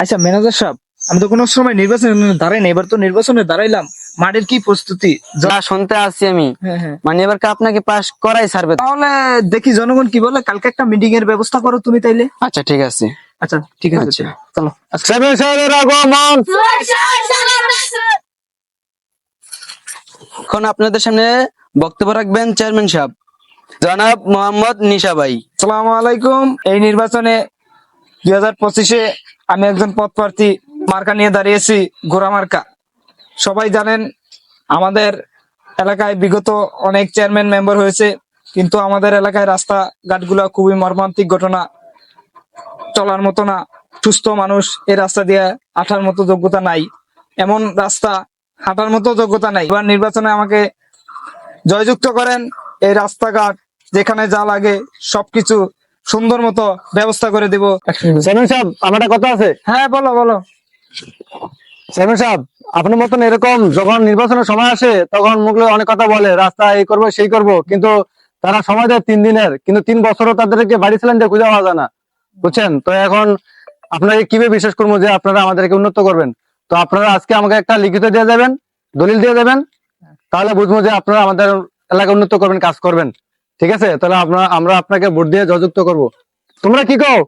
আচ্ছা ম্যানেজার সাহেব, আমি তো কোনো সময় নির্বাচনে দাঁড়াই না, এবার তো নির্বাচনে দাঁড়াইলাম, মাঠের কি প্রস্তুতি? যা শুনতে আসছি আমি, হ্যাঁ হ্যাঁ, মানে এবার আপনাকে পাস করাই ছাড়বে। তাহলে দেখি জনগণ কি বলে, কালকে একটা মিটিং এর ব্যবস্থা করো তুমি তাইলে। আচ্ছা ঠিক আছে। আচ্ছা ঠিক আছে, আচ্ছা। চলো আচ্ছা। চেয়ারম্যান সাহেবের আগমন। এখন আপনাদের সামনে বক্তব্য রাখবেন চেয়ারম্যান সাহেব জনাব মোহাম্মদ নিশা ভাই। আসসালামু আলাইকুম। এই নির্বাচনে 2025-এ আমি একজন পদ প্রার্থী, মার্কা নিয়ে দাঁড়িয়েছি, ঘোড়া মার্কা। সবাই জানেন আমাদের এলাকায় বিগত অনেক চেয়ারম্যান মেম্বার হয়েছে, কিন্তু আমাদের এলাকায় রাস্তাঘাটগুলো খুবই মর্মান্তিক ঘটনা, চলার মতো না। সুস্থ মানুষ এই রাস্তা দিয়ে হাঁটার মতো যোগ্যতা নাই, এমন রাস্তা হাঁটার মতো যোগ্যতা নাই। এবার নির্বাচনে আমাকে জয়যুক্ত করেন, এই রাস্তাঘাট যেখানে যা লাগে সবকিছু সুন্দর মতো ব্যবস্থা করে দিব। চেয়ারম্যান সাহেব আমার একটা কথা আছে। হ্যাঁ বলো বলো। চেয়ারম্যান সাহেব আপনার মতন এরকম যখন নির্বাচনের সময় আসে তখন মুখে অনেক কথা বলে, রাস্তা এই করবো সেই করবো, কিন্তু তারা সময় দেয় 3 দিনের, কিন্তু 3 বছরও তাদেরকে বাড়ি সিলিন্ডার খুঁজে পাওয়া যায় না, বুঝছেন? তো এখন আপনাকে কিভাবে বিশ্বাস করবো যে আপনারা আমাদেরকে উন্নত করবেন? তো আপনারা আজকে আমাকে একটা লিখিত দিয়ে যাবেন, দলিল দিয়ে যাবেন, তাহলে বুঝবো যে আপনারা আমাদের এলাকা উন্নত করবেন, কাজ করবেন। ঠিক আছে, তাহলে আমরা আপনাকে ভোট দিয়ে জয়যুক্ত করবো। তোমরা কি কও?